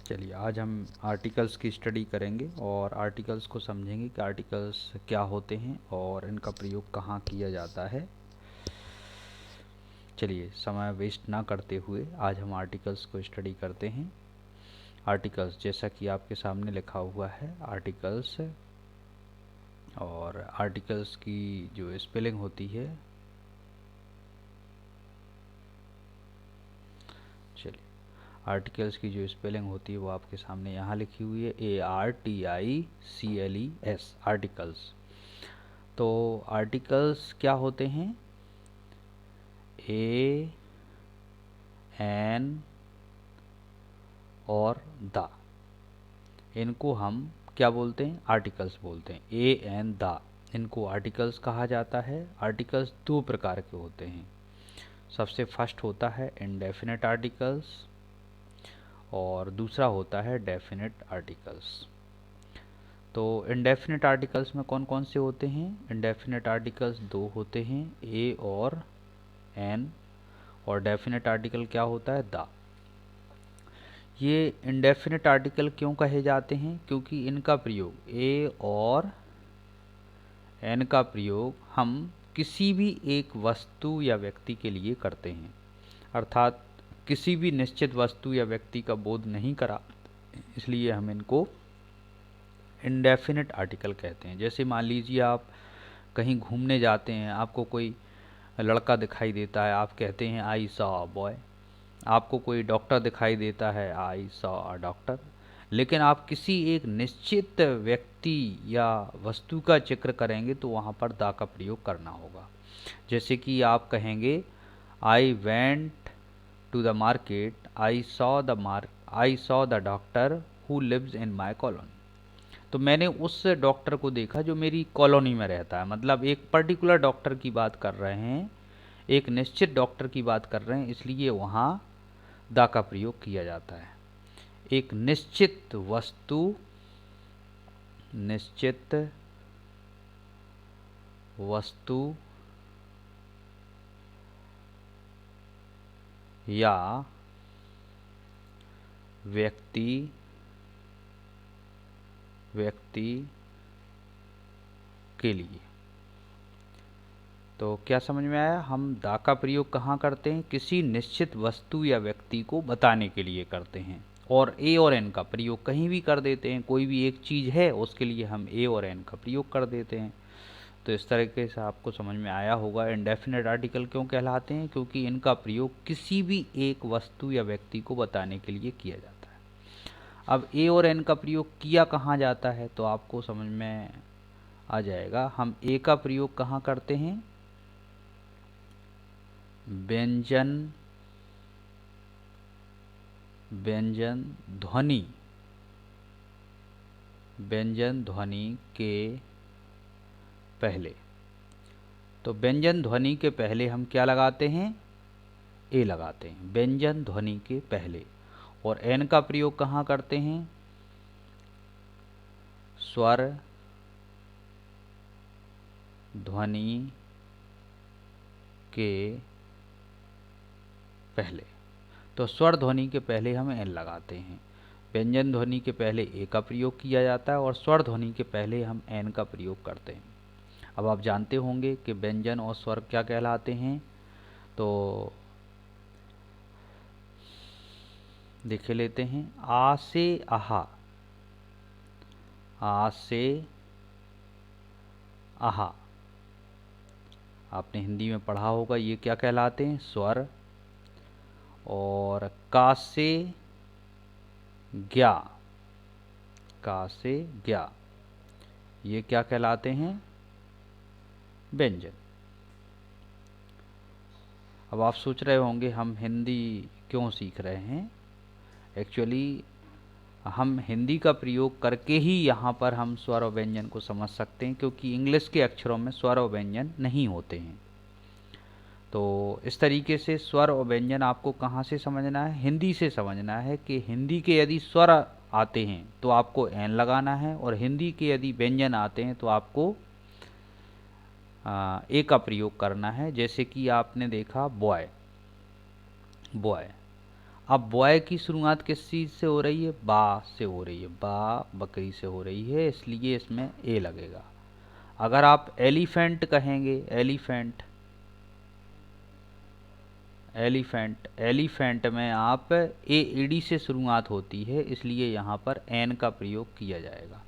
चलिए आज हम आर्टिकल्स की स्टडी करेंगे और आर्टिकल्स को समझेंगे कि आर्टिकल्स क्या होते हैं और इनका प्रयोग कहाँ किया जाता है। चलिए समय वेस्ट ना करते हुए आज हम आर्टिकल्स को स्टडी करते हैं। आर्टिकल्स जैसा कि आपके सामने लिखा हुआ है आर्टिकल्स, और आर्टिकल्स की जो स्पेलिंग होती है, चलिए आर्टिकल्स की जो स्पेलिंग होती है वो आपके सामने यहाँ लिखी हुई है, ARTICLES आर्टिकल्स। तो आर्टिकल्स क्या होते हैं? ए, एन और द, इनको हम क्या बोलते हैं? आर्टिकल्स बोलते हैं। ए, एन, द, इनको आर्टिकल्स कहा जाता है। आर्टिकल्स दो प्रकार के होते हैं। सबसे फर्स्ट होता है इंडेफिनिट आर्टिकल्स और दूसरा होता है डेफिनिट आर्टिकल्स। तो इंडेफिनिट आर्टिकल्स में कौन कौन से होते हैं? इंडेफिनिट आर्टिकल्स दो होते हैं, ए और एन, और डेफिनिट आर्टिकल क्या होता है? द। ये इंडेफिनिट आर्टिकल क्यों कहे जाते हैं? क्योंकि इनका प्रयोग, ए और एन का प्रयोग हम किसी भी एक वस्तु या व्यक्ति के लिए करते हैं, अर्थात किसी भी निश्चित वस्तु या व्यक्ति का बोध नहीं करा, इसलिए हम इनको इंडेफिनिट आर्टिकल कहते हैं। जैसे मान लीजिए आप कहीं घूमने जाते हैं, आपको कोई लड़का दिखाई देता है, आप कहते हैं आई सॉ अ बॉय। आपको कोई डॉक्टर दिखाई देता है, आई सॉ अ डॉक्टर। लेकिन आप किसी एक निश्चित व्यक्ति या वस्तु का जिक्र करेंगे तो वहाँ पर द का प्रयोग करना होगा। जैसे कि आप कहेंगे I went to the market, I saw the doctor who lives in my colony. तो मैंने उस डॉक्टर को देखा जो मेरी कॉलोनी में रहता है। मतलब एक पर्टिकुलर डॉक्टर की बात कर रहे हैं, एक निश्चित डॉक्टर की बात कर रहे हैं, इसलिए वहाँ द का प्रयोग किया जाता है। एक निश्चित वस्तु या व्यक्ति के लिए। तो क्या समझ में आया? हम द का प्रयोग कहाँ करते हैं? किसी निश्चित वस्तु या व्यक्ति को बताने के लिए करते हैं। और ए और एन का प्रयोग कहीं भी कर देते हैं। कोई भी एक चीज़ है उसके लिए हम ए और एन का प्रयोग कर देते हैं। तो इस तरीके से आपको समझ में आया होगा इंडेफिनिट आर्टिकल क्यों कहलाते हैं, क्योंकि इनका प्रयोग किसी भी एक वस्तु या व्यक्ति को बताने के लिए किया जाता है। अब ए और एन का प्रयोग किया कहाँ जाता है तो आपको समझ में आ जाएगा। हम ए का प्रयोग कहाँ करते हैं? व्यंजन ध्वनि के पहले। तो व्यंजन ध्वनि के पहले हम क्या लगाते हैं? ए लगाते हैं, व्यंजन ध्वनि के पहले। और एन का प्रयोग कहाँ करते हैं? स्वर ध्वनि के पहले। तो स्वर ध्वनि के पहले हम एन लगाते हैं। व्यंजन ध्वनि के पहले ए का प्रयोग किया जाता है और स्वर ध्वनि के पहले हम एन का प्रयोग करते हैं। अब आप जानते होंगे कि व्यंजन और स्वर क्या कहलाते हैं। तो देख लेते हैं। आ से आहा, आ से आहा, आपने हिंदी में पढ़ा होगा, ये क्या कहलाते हैं? स्वर। और का से ज्ञा, का से ज्ञा, ये क्या कहलाते हैं? व्यंजन। अब आप सोच रहे होंगे हम हिंदी क्यों सीख रहे हैं। एक्चुअली हम हिंदी का प्रयोग करके ही यहाँ पर हम स्वर और व्यंजन को समझ सकते हैं, क्योंकि इंग्लिश के अक्षरों में स्वर और व्यंजन नहीं होते हैं। तो इस तरीके से स्वर और व्यंजन आपको कहाँ से समझना है? हिंदी से समझना है कि हिंदी के यदि स्वर आते हैं तो आपको एन लगाना है, और हिंदी के यदि व्यंजन आते हैं तो आपको ए का प्रयोग करना है। जैसे कि आपने देखा बॉय, अब बॉय की शुरुआत किस चीज़ से हो रही है? बा से हो रही है, बा बकरी से हो रही है, इसलिए इसमें ए लगेगा। अगर आप एलिफेंट कहेंगे, एलिफेंट, एलिफेंट, एलिफेंट में आप ए ईडी से शुरुआत होती है, इसलिए यहाँ पर एन का प्रयोग किया जाएगा।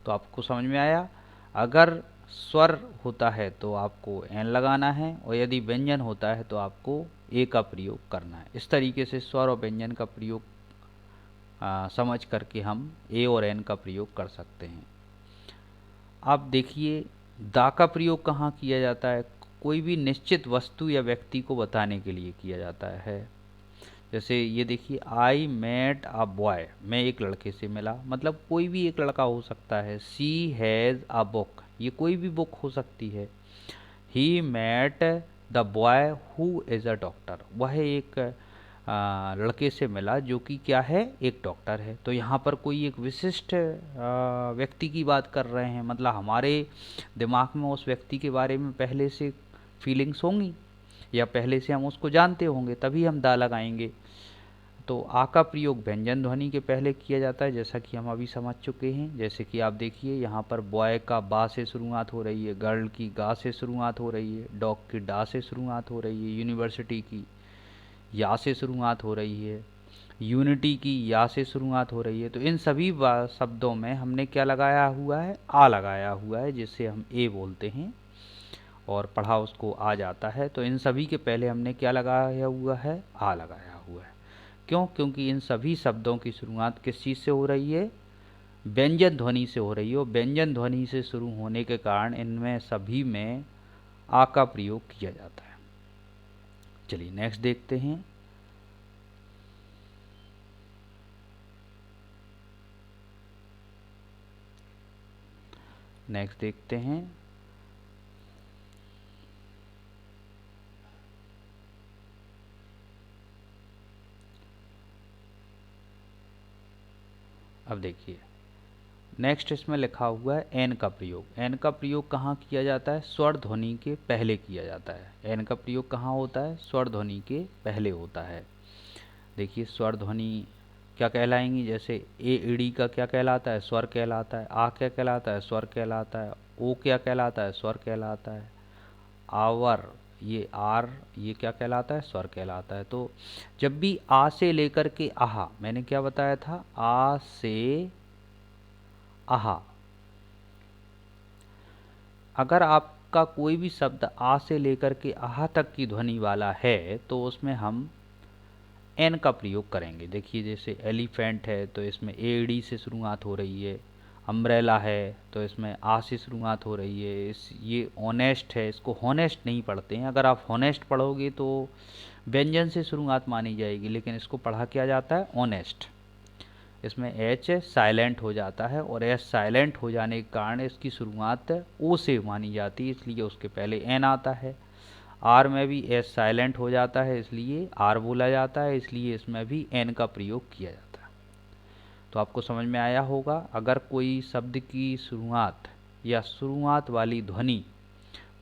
तो आपको समझ में आया? अगर स्वर होता है तो आपको एन लगाना है, और यदि व्यंजन होता है तो आपको ए का प्रयोग करना है। इस तरीके से स्वर और व्यंजन का प्रयोग समझ करके हम ए और एन का प्रयोग कर सकते हैं। अब देखिए, दा का प्रयोग कहाँ किया जाता है? कोई भी निश्चित वस्तु या व्यक्ति को बताने के लिए किया जाता है। जैसे ये देखिए, आई मेट अ बॉय, मैं एक लड़के से मिला, मतलब कोई भी एक लड़का हो सकता है। शी हैज़ अ बुक, ये कोई भी बुक हो सकती है। He met the boy who is a doctor, वह एक लड़के से मिला जो कि क्या है? एक डॉक्टर है। तो यहाँ पर कोई एक विशिष्ट व्यक्ति की बात कर रहे हैं, मतलब हमारे दिमाग में उस व्यक्ति के बारे में पहले से फीलिंग्स होंगी, या पहले से हम उसको जानते होंगे, तभी हम दा लगाएंगे। तो आ का प्रयोग व्यंजन ध्वनि के पहले किया जाता है, जैसा कि हम अभी समझ चुके हैं। जैसे कि आप देखिए, यहाँ पर बॉय का बा से शुरुआत हो रही है, गर्ल की गा से शुरुआत हो रही है, डॉग की डा से शुरुआत हो रही है, यूनिवर्सिटी की या से शुरुआत हो रही है, यूनिटी की या से शुरुआत हो रही है। तो इन सभी शब्दों में हमने क्या लगाया हुआ है? आ लगाया हुआ है, जिससे हम ए बोलते हैं, और पढ़ा उसको आ जाता है। तो इन सभी के पहले हमने क्या लगाया हुआ है? आ लगाया हुआ है। क्यों? क्योंकि इन सभी शब्दों की शुरुआत किस चीज़ से हो रही है? व्यंजन ध्वनि से हो रही है, और व्यंजन ध्वनि से शुरू होने के कारण इनमें सभी में आ का प्रयोग किया जाता है। चलिए नेक्स्ट देखते हैं। नेक्स्ट देखते हैं। अब देखिए, नेक्स्ट इसमें लिखा हुआ है एन का प्रयोग। एन का प्रयोग कहाँ किया जाता है? स्वर ध्वनि के पहले किया जाता है। एन का प्रयोग कहाँ होता है? स्वर ध्वनि के पहले होता है। देखिए, स्वर ध्वनि क्या कहलाएंगी? जैसे ए ईडी का क्या कहलाता है? स्वर कहलाता है। आ क्या कहलाता है? स्वर कहलाता है। ओ क्या कहलाता है? स्वर कहलाता है। आवर, ये आर, ये क्या कहलाता है? स्वर कहलाता है। तो जब भी आ से लेकर के आहा, मैंने क्या बताया था? आ से आहा, अगर आपका कोई भी शब्द आ से लेकर के आहा तक की ध्वनि वाला है तो उसमें हम एन का प्रयोग करेंगे। देखिए, जैसे एलिफेंट है तो इसमें एडी से शुरुआत हो रही है। अम्ब्रेला है तो इसमें आ से शुरुआत हो रही है। ये ऑनेस्ट है, इसको हॉनेस्ट नहीं पढ़ते हैं। अगर आप हॉनेस्ट पढ़ोगे तो व्यंजन से शुरुआत मानी जाएगी, लेकिन इसको पढ़ा क्या जाता है? ऑनेस्ट। इसमें एच साइलेंट हो जाता है, और एच साइलेंट हो जाने के कारण इसकी शुरुआत ओ से मानी जाती है, इसलिए उसके पहले एन आता है। आर में भी एच साइलेंट हो जाता है, इसलिए आर बोला जाता है, इसलिए इसमें भी एन का प्रयोग किया जाता है। तो आपको समझ में आया होगा। अगर कोई शब्द की शुरुआत या शुरुआत वाली ध्वनि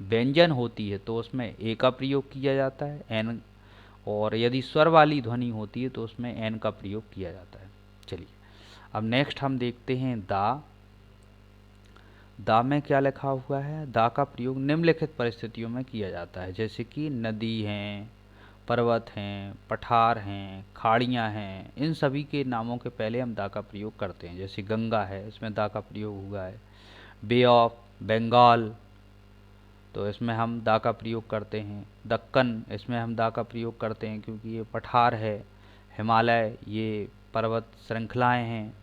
व्यंजन होती है तो उसमें ए का प्रयोग किया जाता है, एन, और यदि स्वर वाली ध्वनि होती है तो उसमें एन का प्रयोग किया जाता है। चलिए, अब नेक्स्ट हम देखते हैं दा। दा में क्या लिखा हुआ है? दा का प्रयोग निम्नलिखित परिस्थितियों में किया जाता है, जैसे कि नदी हैं, पर्वत हैं, पठार हैं, खाड़ियाँ हैं। इन सभी के नामों के पहले हम दा का प्रयोग करते हैं। जैसे गंगा है, इसमें दा का प्रयोग हुआ है। बे ऑफ बंगाल, तो इसमें हम दा का प्रयोग करते हैं। दक्कन, इसमें हम दा का प्रयोग करते हैं क्योंकि ये पठार है। हिमालय, ये पर्वत श्रृंखलाएँ हैं।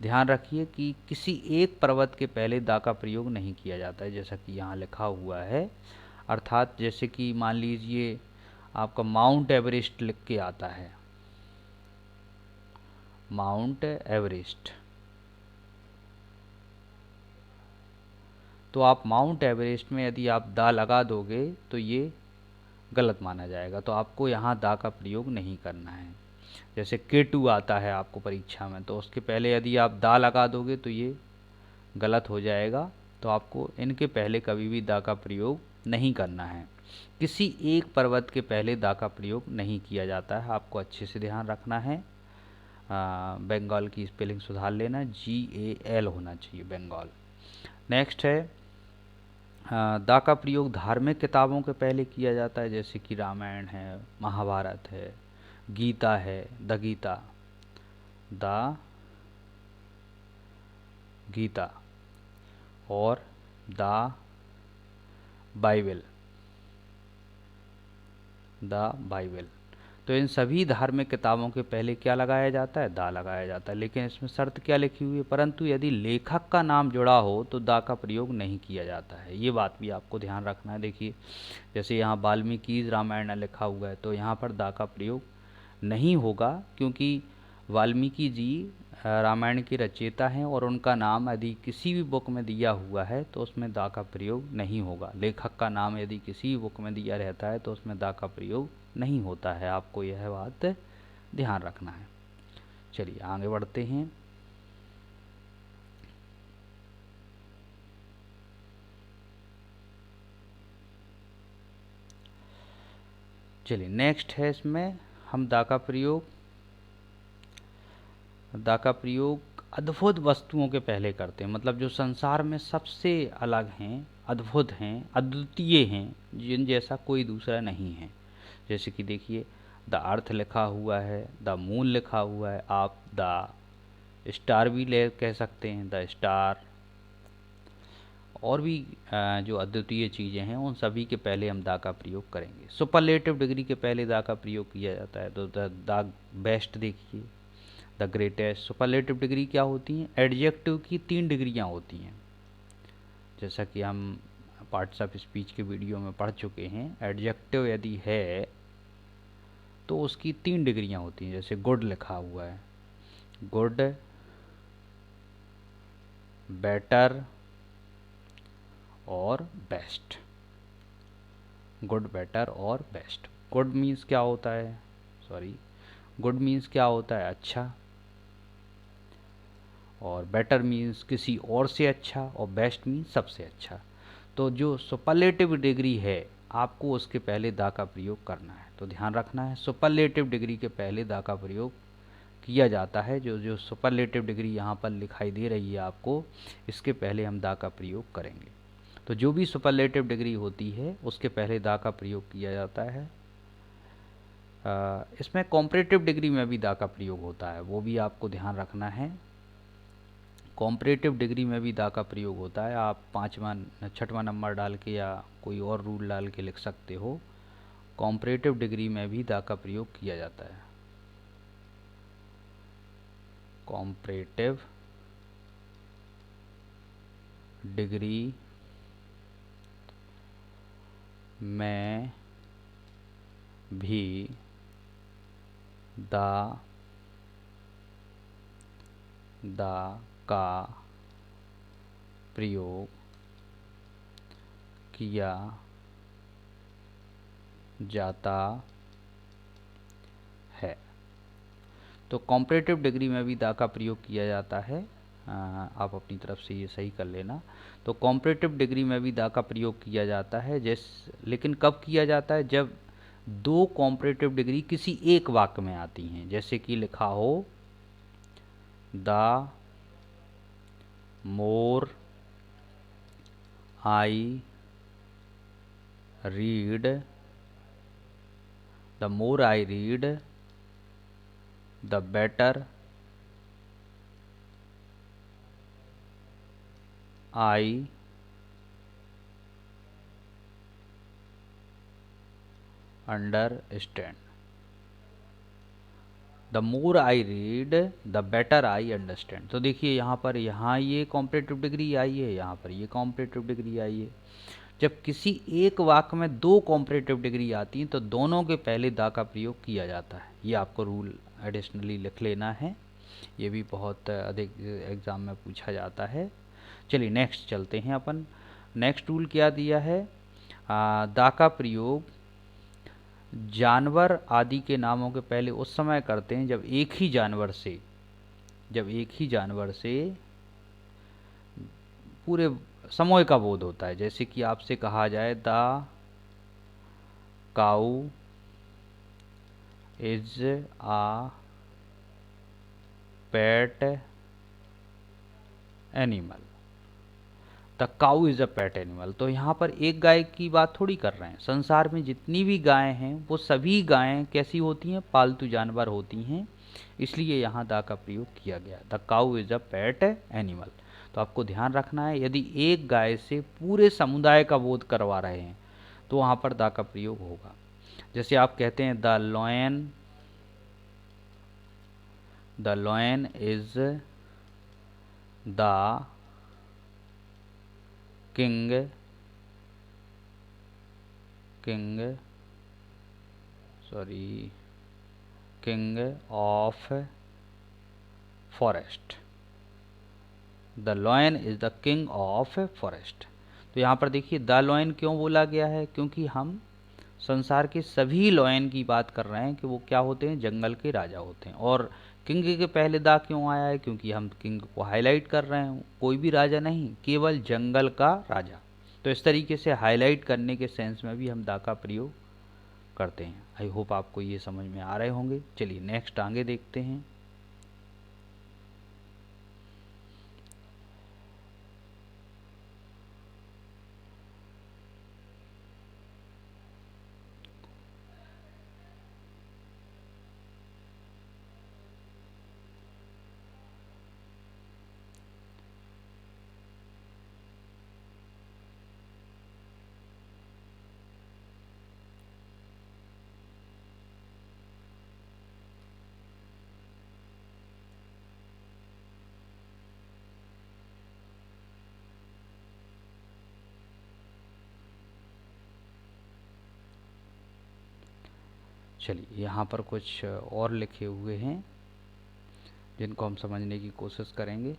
ध्यान रखिए कि किसी एक पर्वत के पहले दा का प्रयोग नहीं किया जाता है, जैसा कि यहाँ लिखा हुआ है। अर्थात जैसे कि मान लीजिए आपका माउंट एवरेस्ट लिख के आता है, माउंट एवरेस्ट, तो आप माउंट एवरेस्ट में यदि आप दा लगा दोगे तो ये गलत माना जाएगा, तो आपको यहाँ दा का प्रयोग नहीं करना है। जैसे K2 आता है आपको परीक्षा में, तो उसके पहले यदि आप दा लगा दोगे तो ये गलत हो जाएगा। तो आपको इनके पहले कभी भी दा का प्रयोग नहीं करना है। किसी एक पर्वत के पहले दा का प्रयोग नहीं किया जाता है। आपको अच्छे से ध्यान रखना है। बंगाल की स्पेलिंग सुधार लेना, GAL होना चाहिए बंगाल। नेक्स्ट है दा का प्रयोग धार्मिक किताबों के पहले किया जाता है, जैसे कि रामायण है, महाभारत है, गीता है, द गीता और द बाइबल। तो इन सभी धार्मिक किताबों के पहले क्या लगाया जाता है? दा लगाया जाता है। लेकिन इसमें शर्त क्या लिखी हुई है? परंतु यदि लेखक का नाम जुड़ा हो तो दा का प्रयोग नहीं किया जाता है। ये बात भी आपको ध्यान रखना है। देखिए, जैसे यहाँ वाल्मीकि रामायण लिखा हुआ है तो यहाँ पर दा का प्रयोग नहीं होगा, क्योंकि वाल्मीकि जी रामायण के रचयिता हैं और उनका नाम यदि किसी भी बुक में दिया हुआ है तो उसमें दा का प्रयोग नहीं होगा। लेखक का नाम यदि किसी भी बुक में दिया रहता है तो उसमें दा का प्रयोग नहीं होता है। आपको यह बात ध्यान रखना है। चलिए आगे बढ़ते हैं। चलिए नेक्स्ट है, इसमें हम दा का प्रयोग अद्भुत वस्तुओं के पहले करते हैं। मतलब जो संसार में सबसे अलग हैं, अद्भुत हैं, अद्वितीय हैं, जिन जैसा कोई दूसरा नहीं है। जैसे कि देखिए, द अर्थ लिखा हुआ है, द मून लिखा हुआ है, आप द स्टार भी ले कह सकते हैं, द स्टार। और भी जो अद्वितीय चीज़ें हैं उन सभी के पहले हम दा का प्रयोग करेंगे। सुपरलेटिव डिग्री के पहले दा का प्रयोग किया जाता है। तो द बेस्ट देखिए, द ग्रेटेस्ट। सुपरलेटिव डिग्री क्या होती हैं? एडजेक्टिव की 3 डिग्रियाँ होती हैं, जैसा कि हम पार्ट्स ऑफ स्पीच के वीडियो में पढ़ चुके हैं। एडजेक्टिव यदि है तो उसकी 3 डिग्रियाँ होती हैं। जैसे गुड लिखा हुआ है, गुड, बेटर और बेस्ट। गुड, बेटर और बेस्ट। गुड मीन्स क्या होता है? गुड मीन्स क्या होता है? अच्छा। और बेटर मीन्स किसी और से अच्छा, और बेस्ट मीन्स सबसे अच्छा। तो जो सुपरलेटिव डिग्री है आपको उसके पहले दा का प्रयोग करना है। तो ध्यान रखना है, सुपरलेटिव डिग्री के पहले दा का प्रयोग किया जाता है। जो सुपरलेटिव डिग्री यहाँ पर दिखाई दे रही है आपको, इसके पहले हम दा का प्रयोग करेंगे। तो जो भी सुपरलेटिव डिग्री होती है उसके पहले दा का प्रयोग किया जाता है। इसमें कॉम्परेटिव डिग्री में भी दा का प्रयोग होता है, वो भी आपको ध्यान रखना है। कॉम्परेटिव डिग्री में भी दा का प्रयोग होता है। आप 6वां नंबर डाल के या कोई और रूल डाल के लिख सकते हो। कॉम्परेटिव डिग्री में भी दा का प्रयोग किया जाता है। कॉम्परेटिव डिग्री में भी दा का प्रयोग किया जाता है। तो कॉम्परेटिव डिग्री में भी दा का प्रयोग किया जाता है। आप अपनी तरफ से ये सही कर लेना। तो कॉम्परेटिव डिग्री में भी दा का प्रयोग किया जाता है। लेकिन कब किया जाता है? जब 2 कॉम्परेटिव डिग्री किसी एक वाक्य में आती हैं। जैसे कि लिखा हो, the more I read, the more I read, the better I understand. The more I read, the better I understand. तो देखिए यहाँ ये कॉम्परेटिव डिग्री आई है, यहाँ पर ये कॉम्परेटिव डिग्री आई है। जब किसी एक वाक्य में 2 कॉम्परेटिव डिग्री आती हैं तो दोनों के पहले दा का प्रयोग किया जाता है। ये आपको रूल एडिशनली लिख लेना है, ये भी बहुत अधिक एग्ज़ाम में पूछा जाता है। चलिए नेक्स्ट चलते हैं अपन। नेक्स्ट रूल क्या दिया है? दा का प्रयोग जानवर आदि के नामों के पहले उस समय करते हैं जब एक ही जानवर से पूरे समूह का बोध होता है। जैसे कि आपसे कहा जाए, the cow is a pet animal. The cow is a pet animal. तो यहाँ पर एक गाय की बात थोड़ी कर रहे हैं, संसार में जितनी भी गायें हैं वो सभी गायें कैसी होती हैं, पालतू जानवर होती हैं, इसलिए यहाँ द का प्रयोग किया गया। The cow is a pet animal. तो आपको ध्यान रखना है, यदि एक गाय से पूरे समुदाय का बोध करवा रहे हैं तो वहाँ पर द का प्रयोग होगा। जैसे आप कहते हैं the lion is the king of forest. The lion is the king of forest. तो यहाँ पर देखिए द लॉयन क्यों बोला गया है, क्योंकि हम संसार के सभी लॉयन की बात कर रहे हैं कि वो क्या होते हैं, जंगल के राजा होते हैं। और किंग के पहले दा क्यों आया है, क्योंकि हम किंग को हाईलाइट कर रहे हैं, कोई भी राजा नहीं, केवल जंगल का राजा। तो इस तरीके से हाईलाइट करने के सेंस में भी हम दा का प्रयोग करते हैं। आई होप आपको ये समझ में आ रहे होंगे। चलिए नेक्स्ट आगे देखते हैं। चलिए यहाँ पर कुछ और लिखे हुए हैं जिनको हम समझने की कोशिश करेंगे।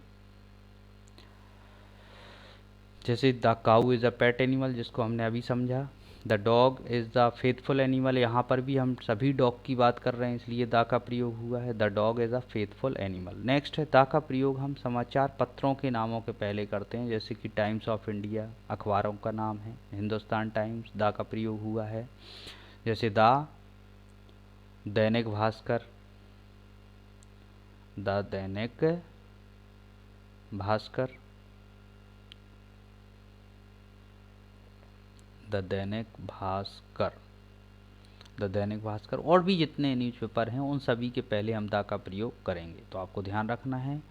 जैसे the cow is a pet animal, जिसको हमने अभी समझा। The dog is the faithful animal, यहाँ पर भी हम सभी डॉग की बात कर रहे हैं, इसलिए द का प्रयोग हुआ है। The dog is a faithful animal. Next है द का प्रयोग हम समाचार पत्रों के नामों के पहले करते हैं, जैसे कि टाइम्स ऑफ इंडिया अखबारों का नाम है, हिंदुस्तान टाइम्स, द का प्रयोग हुआ है। जैसे Dainik Bhaskar, the Dainik Bhaskar, the Dainik Bhaskar, the Dainik Bhaskar. और भी जितने न्यूज़पेपर हैं उन सभी के पहले हम द का प्रयोग करेंगे। तो आपको ध्यान रखना है,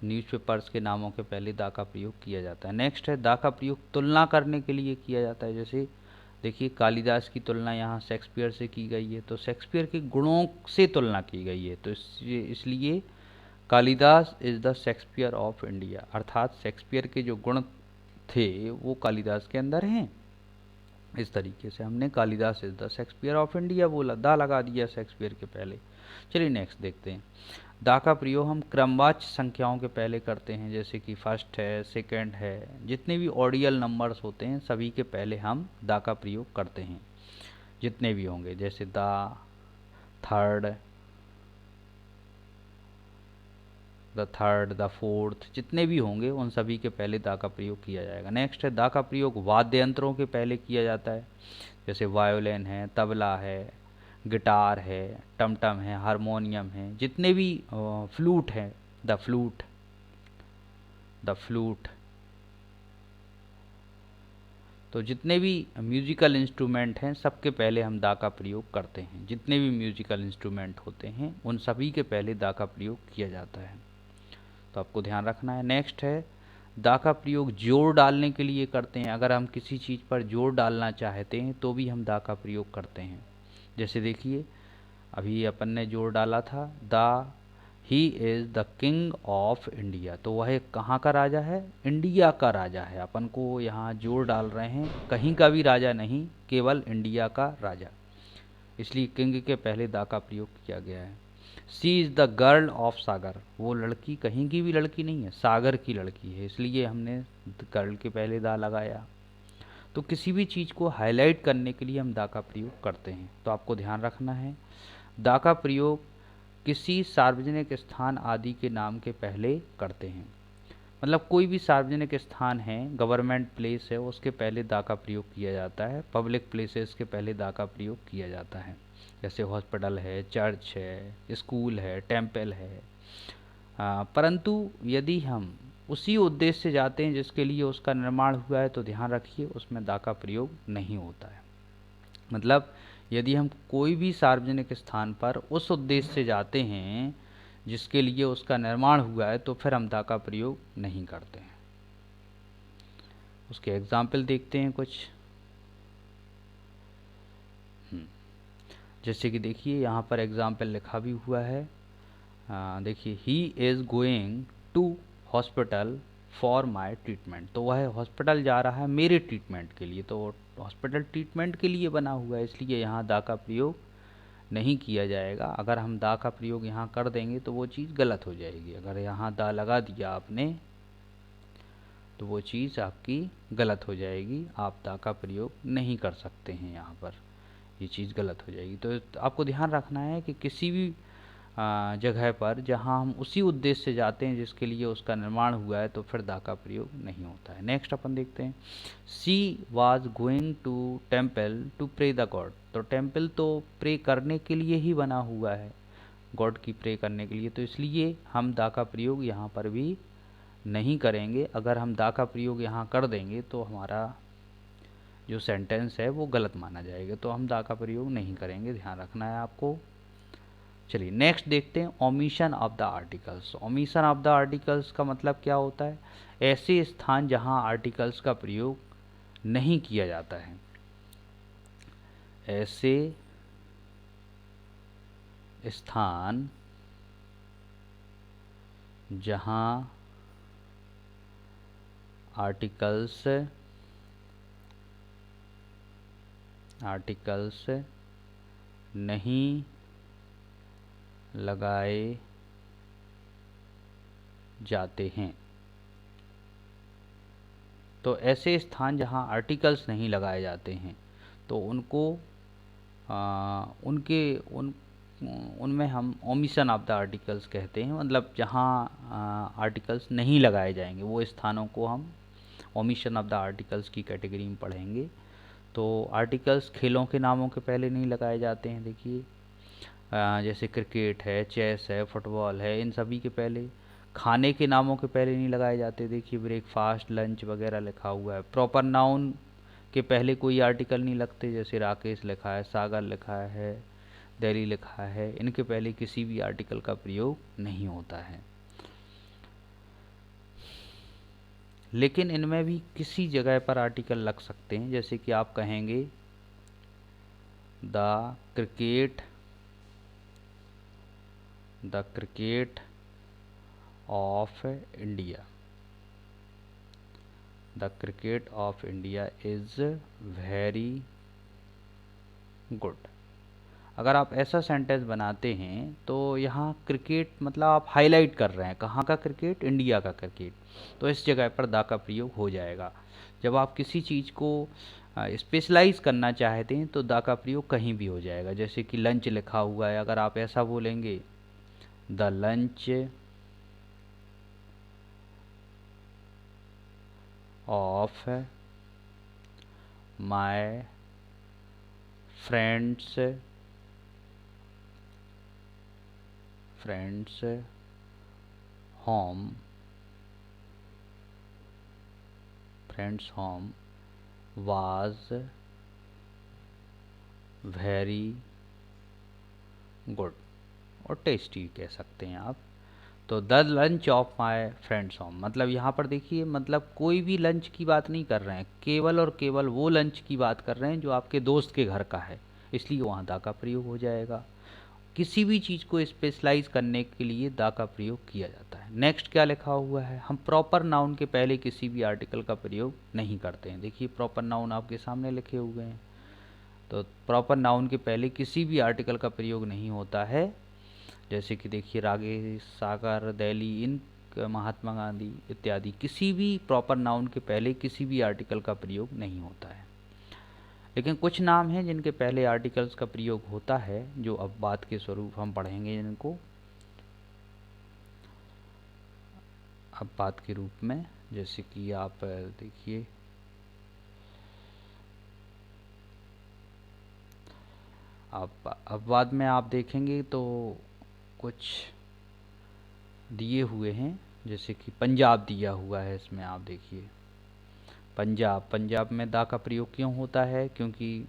न्यूज़पेपर्स के नामों के पहले द का प्रयोग किया जाता है। नेक्स्ट है द का प्रयोग तुलना करने के लिए किया जाता है। जैसे देखिए कालिदास की तुलना यहाँ शेक्सपियर से की गई है, तो शेक्सपियर के गुणों से तुलना की गई है, तो इसलिए Kalidas is the Shakespeare of India, अर्थात शेक्सपियर के जो गुण थे वो कालिदास के अंदर हैं। इस तरीके से हमने Kalidas is the Shakespeare of India बोला, दा लगा दिया शेक्सपियर के पहले। चलिए नेक्स्ट देखते हैं। दा का प्रयोग हम क्रमवाच्य संख्याओं के पहले करते हैं, जैसे कि फर्स्ट है, सेकंड है, जितने भी ऑर्डियल नंबर्स होते हैं सभी के पहले हम दा का प्रयोग करते हैं, जितने भी होंगे, जैसे दा, थर्ड, द फोर्थ, जितने भी होंगे उन सभी के पहले दा का प्रयोग किया जाएगा। नेक्स्ट है दा का प्रयोग वाद्य यंत्रों के पहले किया जाता है, जैसे वायोलिन है, तबला है, गिटार है, टमटम है, हारमोनियम है, जितने भी फ्लूट है, द फ्लूट। तो जितने भी म्यूजिकल इंस्ट्रूमेंट हैं सबके पहले हम दा का प्रयोग करते हैं, जितने भी म्यूजिकल इंस्ट्रूमेंट होते हैं उन सभी के पहले दा का प्रयोग किया जाता है। तो आपको ध्यान रखना है। नेक्स्ट है दा का प्रयोग जोड़ डालने के लिए करते हैं, अगर हम किसी चीज़ पर जोड़ डालना चाहते हैं तो भी हम दा का प्रयोग करते हैं। जैसे देखिए अभी अपन ने जोड़ डाला था the he is the king of India, तो वह कहाँ का राजा है, इंडिया का राजा है। अपन को यहाँ जोड़ डाल रहे हैं, कहीं का भी राजा नहीं, केवल इंडिया का राजा, इसलिए किंग के पहले दा का प्रयोग किया गया है। सी इज़ द गर्ल ऑफ सागर, वो लड़की कहीं की भी लड़की नहीं है, सागर की लड़की है, इसलिए हमने गर्ल के पहले दा लगाया। तो किसी भी चीज़ को हाईलाइट करने के लिए हम दा का प्रयोग करते हैं। तो आपको ध्यान रखना है, दा का प्रयोग किसी सार्वजनिक स्थान आदि के नाम के पहले करते हैं। मतलब कोई भी सार्वजनिक स्थान है, गवर्नमेंट प्लेस है, उसके पहले दा का प्रयोग किया जाता है। पब्लिक प्लेसेस के पहले दा का प्रयोग किया जाता है, जैसे हॉस्पिटल है, चर्च है, स्कूल है, टेम्पल है। परंतु यदि हम उसी उद्देश्य से जाते हैं जिसके लिए उसका निर्माण हुआ है, तो ध्यान रखिए उसमें दा का प्रयोग नहीं होता है। मतलब यदि हम कोई भी सार्वजनिक स्थान पर उस उद्देश्य से जाते हैं जिसके लिए उसका निर्माण हुआ है, तो फिर हम दा का प्रयोग नहीं करते हैं। उसके एग्जाम्पल देखते हैं कुछ। जैसे कि देखिए यहाँ पर एग्जाम्पल लिखा भी हुआ है। देखिए, he is going to hospital for my treatment. तो वह हॉस्पिटल जा रहा है मेरे ट्रीटमेंट के लिए। तो हॉस्पिटल ट्रीटमेंट के लिए बना हुआ है, इसलिए यहाँ दा का प्रयोग नहीं किया जाएगा। अगर हम दा का प्रयोग यहाँ कर देंगे तो वो चीज़ गलत हो जाएगी। अगर यहाँ दा लगा दिया आपने तो वो चीज़ आपकी गलत हो जाएगी। आप दा का प्रयोग नहीं कर सकते हैं यहाँ पर, ये चीज़ गलत हो जाएगी। तो आपको ध्यान रखना है कि किसी भी जगह पर जहाँ हम उसी उद्देश्य से जाते हैं जिसके लिए उसका निर्माण हुआ है, तो फिर दा का प्रयोग नहीं होता है। नेक्स्ट अपन देखते हैं, she was going to temple to pray the God. तो टेम्पल तो प्रे करने के लिए ही बना हुआ है, गॉड की प्रे करने के लिए, तो इसलिए हम दा का प्रयोग यहाँ पर भी नहीं करेंगे। अगर हम दा का प्रयोग यहाँ कर देंगे तो हमारा जो सेंटेंस है वो गलत माना जाएगा, तो हम दा का प्रयोग नहीं करेंगे, ध्यान रखना है आपको। चलिए नेक्स्ट देखते हैं, omission of the articles. Omission of the articles का मतलब क्या होता है? ऐसे स्थान जहां आर्टिकल्स का प्रयोग नहीं किया जाता है। ऐसे स्थान जहां आर्टिकल्स नहीं लगाए जाते हैं। तो ऐसे स्थान जहां आर्टिकल्स नहीं लगाए जाते हैं तो उनमें हम ओमिशन ऑफ द आर्टिकल्स कहते हैं। मतलब जहां आर्टिकल्स नहीं लगाए जाएंगे वो स्थानों को हम ओमिशन ऑफ द आर्टिकल्स की कैटेगरी में पढ़ेंगे। तो आर्टिकल्स खेलों के नामों के पहले नहीं लगाए जाते हैं। देखिए जैसे क्रिकेट है, चेस है, फुटबॉल है, इन सभी के पहले। खाने के नामों के पहले नहीं लगाए जाते। देखिए ब्रेकफास्ट, लंच वगैरह लिखा हुआ है। प्रॉपर नाउन के पहले कोई आर्टिकल नहीं लगते, जैसे राकेश लिखा है, सागर लिखा है, दिल्ली लिखा है, इनके पहले किसी भी आर्टिकल का प्रयोग नहीं होता है। लेकिन इनमें भी किसी जगह पर आर्टिकल लग सकते हैं, जैसे कि आप कहेंगे the cricket of India. The cricket of India is very good. अगर आप ऐसा सेंटेंस बनाते हैं तो यहाँ क्रिकेट मतलब आप हाईलाइट कर रहे हैं, कहाँ का क्रिकेट? इंडिया का क्रिकेट। तो इस जगह पर दा का प्रयोग हो जाएगा। जब आप किसी चीज़ को स्पेशलाइज करना चाहते हैं तो दा का प्रयोग कहीं भी हो जाएगा। जैसे कि लंच लिखा हुआ है, अगर आप ऐसा बोलेंगे the lunch of my friends home was very good और टेस्टी कह सकते हैं आप। तो the lunch of my friends home, मतलब यहाँ पर देखिए, मतलब कोई भी लंच की बात नहीं कर रहे हैं, केवल और केवल वो लंच की बात कर रहे हैं जो आपके दोस्त के घर का है, इसलिए वहाँ दा का प्रयोग हो जाएगा। किसी भी चीज़ को स्पेशलाइज करने के लिए दा का प्रयोग किया जाता है। नेक्स्ट क्या लिखा हुआ है, हम प्रॉपर नाउन के पहले किसी भी आर्टिकल का प्रयोग नहीं करते हैं। देखिए प्रॉपर नाउन आपके सामने लिखे हुए हैं। तो प्रॉपर नाउन के पहले किसी भी आर्टिकल का प्रयोग नहीं होता है। जैसे कि देखिए राकेश, सागर, दिल्ली, इन महात्मा गांधी इत्यादि, किसी भी प्रॉपर नाउन के पहले किसी भी आर्टिकल का प्रयोग नहीं होता है। लेकिन कुछ नाम हैं जिनके पहले आर्टिकल्स का प्रयोग होता है, जो अब बात के स्वरूप हम पढ़ेंगे जिनको। अपवाद के रूप में, जैसे कि आप देखिए अपवाद में आप देखेंगे तो कुछ दिए हुए हैं, जैसे कि पंजाब दिया हुआ है। इसमें आप देखिए पंजाब में दा का प्रयोग क्यों होता है, क्योंकि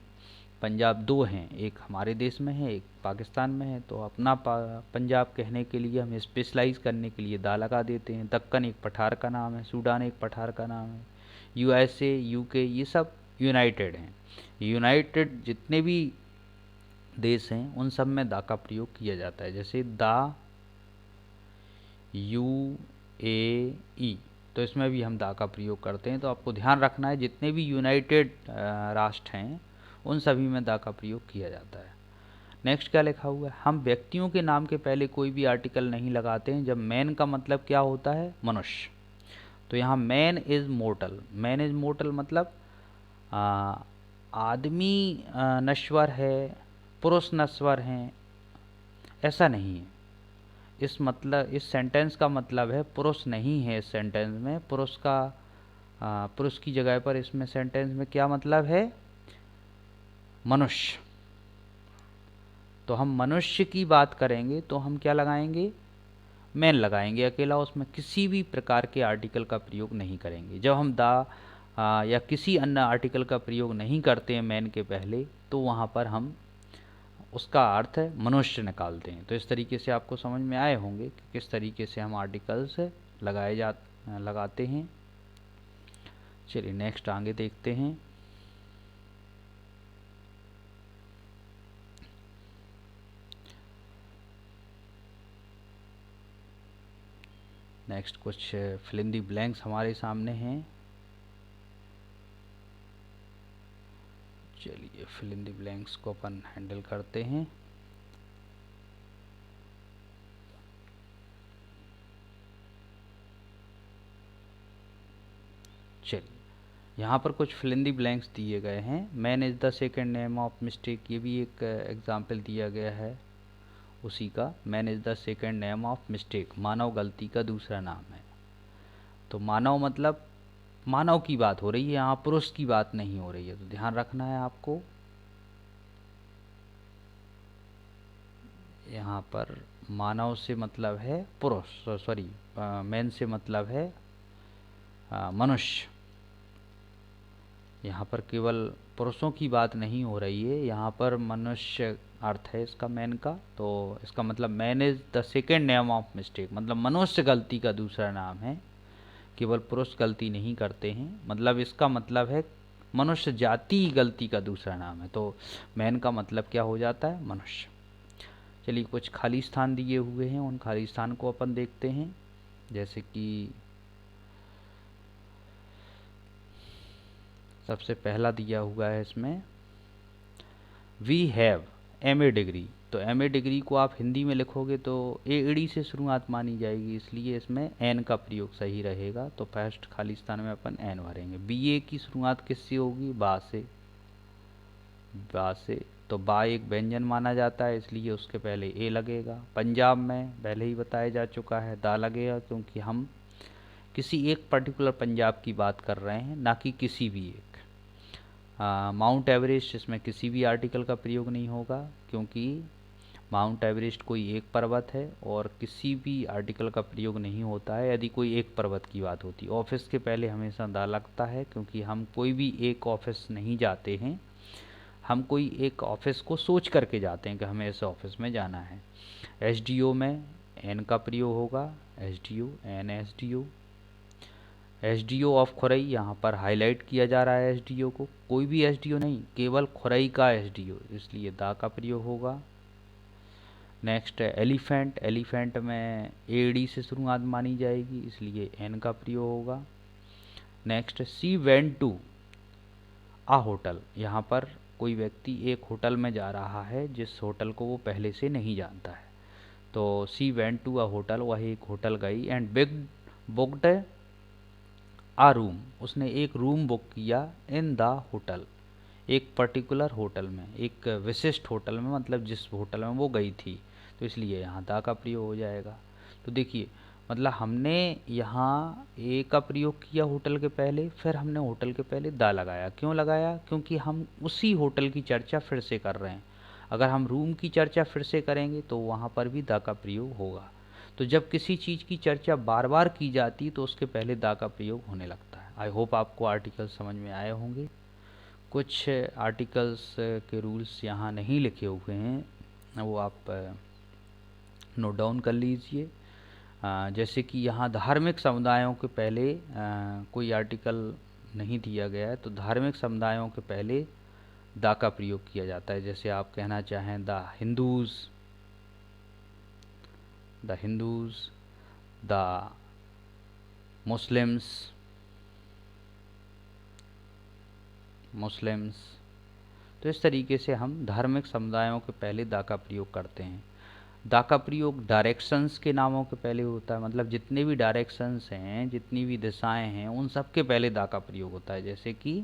पंजाब दो हैं, एक हमारे देश में है, एक पाकिस्तान में है। तो अपना पंजाब कहने के लिए हम स्पेशलाइज करने के लिए दा लगा देते हैं। दक्कन एक पठार का नाम है, सूडान एक पठार का नाम है, यूएसए, यूके, ये सब यूनाइटेड हैं। यूनाइटेड जितने भी देश हैं उन सब में दा का प्रयोग किया जाता है। जैसे दा UAE, तो इसमें भी हम दा का प्रयोग करते हैं। तो आपको ध्यान रखना है जितने भी यूनाइटेड राष्ट्र हैं उन सभी में दा का प्रयोग किया जाता है। नेक्स्ट क्या लिखा हुआ है, हम व्यक्तियों के नाम के पहले कोई भी आर्टिकल नहीं लगाते हैं जब मैन का मतलब क्या होता है, मनुष्य। तो यहाँ man is mortar, man is mortar मतलब आदमी नश्वर है, पुरुष नश्वर हैं, ऐसा नहीं है। इस सेंटेंस का मतलब है पुरुष नहीं है। इस सेंटेंस में पुरुष की जगह पर इसमें सेंटेंस में क्या मतलब है, मनुष्य। तो हम मनुष्य की बात करेंगे तो हम क्या लगाएंगे, मैन लगाएंगे अकेला, उसमें किसी भी प्रकार के आर्टिकल का प्रयोग नहीं करेंगे। जब हम दा या किसी अन्य आर्टिकल का प्रयोग नहीं करते हैं मैन के पहले, तो वहाँ पर हम उसका अर्थ है मनुष्य निकालते हैं। तो इस तरीके से आपको समझ में आए होंगे कि किस तरीके से हम आर्टिकल्स लगाते हैं। चलिए नेक्स्ट आगे देखते हैं। नेक्स्ट कुछ फिल इन दी ब्लैंक्स हमारे सामने हैं। चलिए फिल इन दी ब्लैंक्स को अपन हैंडल करते हैं। चलिए यहाँ पर कुछ फिल इन दी ब्लैंक्स दिए गए हैं। Man is the second name of mistake, ये भी एक एग्जाम्पल दिया गया है उसी का। Man is the second name of mistake, मानव गलती का दूसरा नाम है। तो मानव मतलब मानव की बात हो रही है, यहाँ पुरुष की बात नहीं हो रही है, तो ध्यान रखना है आपको। यहाँ पर मानव से मतलब है पुरुष, सॉरी मैन से मतलब है मनुष्य। यहाँ पर केवल पुरुषों की बात नहीं हो रही है, यहाँ पर मनुष्य अर्थ है इसका मैन का। तो इसका मतलब man is the second name of mistake, मतलब मनुष्य गलती का दूसरा नाम है, केवल पुरुष गलती नहीं करते हैं। मतलब इसका मतलब है मनुष्य जाति गलती का दूसरा नाम है। तो मैन का मतलब क्या हो जाता है, मनुष्य। चलिए कुछ खाली स्थान दिए हुए हैं, उन खाली स्थान को अपन देखते हैं। जैसे कि सबसे पहला दिया हुआ है इसमें, वी हैव MA डिग्री। तो MA डिग्री को आप हिंदी में लिखोगे तो AED से शुरुआत मानी जाएगी, इसलिए इसमें एन का प्रयोग सही रहेगा। तो फर्स्ट खाली स्थान में अपन एन भरेंगे। BA की शुरुआत किससे होगी, बा से। तो बा एक व्यंजन माना जाता है, इसलिए उसके पहले ए लगेगा। पंजाब में पहले ही बताया जा चुका है दा लगेगा, क्योंकि हम किसी एक पर्टिकुलर पंजाब की बात कर रहे हैं, ना कि किसी भी एक। माउंट एवरेस्ट, इसमें किसी भी आर्टिकल का प्रयोग नहीं होगा, क्योंकि माउंट एवरेस्ट कोई एक पर्वत है और किसी भी आर्टिकल का प्रयोग नहीं होता है यदि कोई एक पर्वत की बात होती है। ऑफिस के पहले हमेशा दा लगता है, क्योंकि हम कोई भी एक ऑफिस नहीं जाते हैं, हम कोई एक ऑफिस को सोच करके जाते हैं कि हमें इस ऑफिस में जाना है। SDO में एन का प्रयोग होगा, SDO, NSDO। SDO of Khurai, यहाँ पर हाईलाइट किया जा रहा है SDO को, कोई भी SDO नहीं, केवल खुरई का SDO, इसलिए दा का प्रयोग होगा। नेक्स्ट है एलिफेंट, एलिफेंट में AD से शुरुआत मानी जाएगी, इसलिए एन का प्रयोग होगा। Next she went to a hotel, यहाँ पर कोई व्यक्ति एक होटल में जा रहा है जिस होटल को वो पहले से नहीं जानता है। तो सी वेंट टू अ होटल, वह एक होटल गई। एंड बुकड आ रूम, उसने एक रूम बुक किया। इन द होटल, एक पर्टिकुलर होटल में, एक विशिष्ट होटल में, मतलब जिस होटल में वो गई थी। तो इसलिए यहाँ दा का प्रयोग हो जाएगा। तो देखिए मतलब हमने यहाँ ए का प्रयोग किया होटल के पहले, फिर हमने होटल के पहले दा लगाया। क्यों लगाया? क्योंकि हम उसी होटल की चर्चा फिर से कर रहे हैं। अगर हम रूम की चर्चा फिर से करेंगे तो वहाँ पर भी दा का प्रयोग होगा। तो जब किसी चीज़ की चर्चा बार बार की जाती तो उसके पहले दा का प्रयोग होने लगता है। आई होप आपको आर्टिकल समझ में आए होंगे। कुछ आर्टिकल्स के रूल्स यहाँ नहीं लिखे हुए हैं, वो आप नोट डाउन कर लीजिए। जैसे कि यहाँ धार्मिक समुदायों के पहले कोई आर्टिकल नहीं दिया गया है, तो धार्मिक समुदायों के पहले दा का प्रयोग किया जाता है। जैसे आप कहना चाहें द हिंदूज़, द मुस्लिम्स। तो इस तरीके से हम धार्मिक समुदायों के पहले दा का प्रयोग करते हैं। दा का प्रयोग डायरेक्शंस के नामों के पहले होता है, मतलब जितने भी डायरेक्शंस हैं, जितनी भी दिशाएं हैं, उन सब के पहले दा का प्रयोग होता है। जैसे कि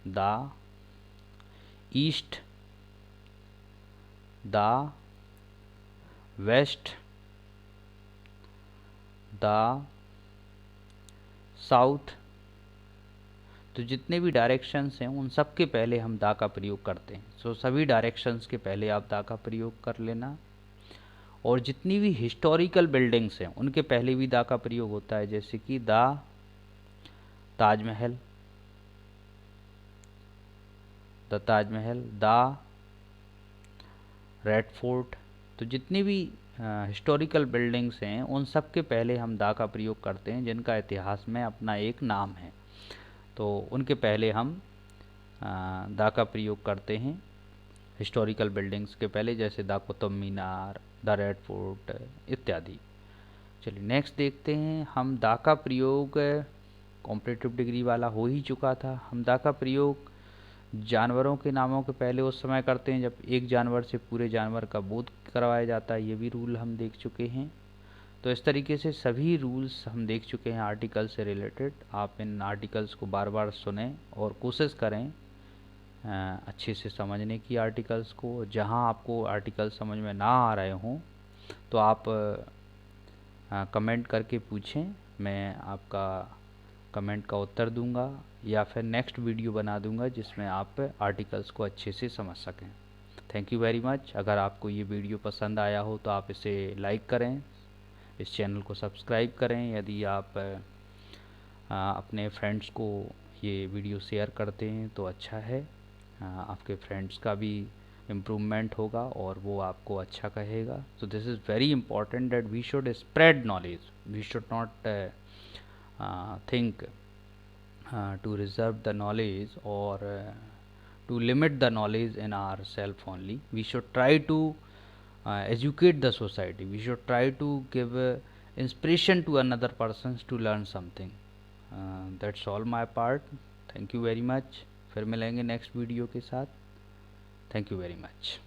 the east, the west, the south. तो जितने भी डायरेक्शंस हैं उन सब के पहले हम दा का प्रयोग करते हैं। सो सभी डायरेक्शंस के पहले आप दा का प्रयोग कर लेना। और जितनी भी हिस्टोरिकल बिल्डिंग्स हैं उनके पहले भी दा का प्रयोग होता है। जैसे कि the Taj Mahal, the red fort. तो जितनी भी हिस्टोरिकल बिल्डिंग्स हैं उन सब के पहले हम दा का प्रयोग करते हैं, जिनका इतिहास में अपना एक नाम है। तो उनके पहले हम दा का प्रयोग करते हैं हिस्टोरिकल बिल्डिंग्स के पहले, जैसे the Qutub Minar, the red fort इत्यादि। चलिए नेक्स्ट देखते हैं। हम दा का प्रयोग कॉम्पिटिटिव डिग्री वाला हो ही चुका था। हम दा का प्रयोग जानवरों के नामों के पहले उस समय करते हैं जब एक जानवर से पूरे जानवर का बोध करवाया जाता है। ये भी रूल हम देख चुके हैं। तो इस तरीके से सभी रूल्स हम देख चुके हैं आर्टिकल से रिलेटेड। आप इन आर्टिकल्स को बार बार सुनें और कोशिश करें अच्छे से समझने की आर्टिकल्स को। जहां आपको आर्टिकल समझ में ना आ रहे हों तो आप कमेंट करके पूछें, मैं आपका कमेंट का उत्तर दूंगा या फिर नेक्स्ट वीडियो बना दूंगा जिसमें आप आर्टिकल्स को अच्छे से समझ सकें। Thank you very much. अगर आपको ये वीडियो पसंद आया हो तो आप इसे लाइक करें, इस चैनल को सब्सक्राइब करें। यदि आप अपने फ्रेंड्स को ये वीडियो शेयर करते हैं तो अच्छा है, आपके फ्रेंड्स का भी इम्प्रूवमेंट होगा और वो आपको अच्छा कहेगा। So this is very important that we should spread knowledge, we should not think to reserve the knowledge or to limit the knowledge in ourselves only. We should try to educate the society. We should try to give inspiration to another persons to learn something. That's all my part. Thank you very much. फिर मिलेंगे next video के साथ। Thank you very much.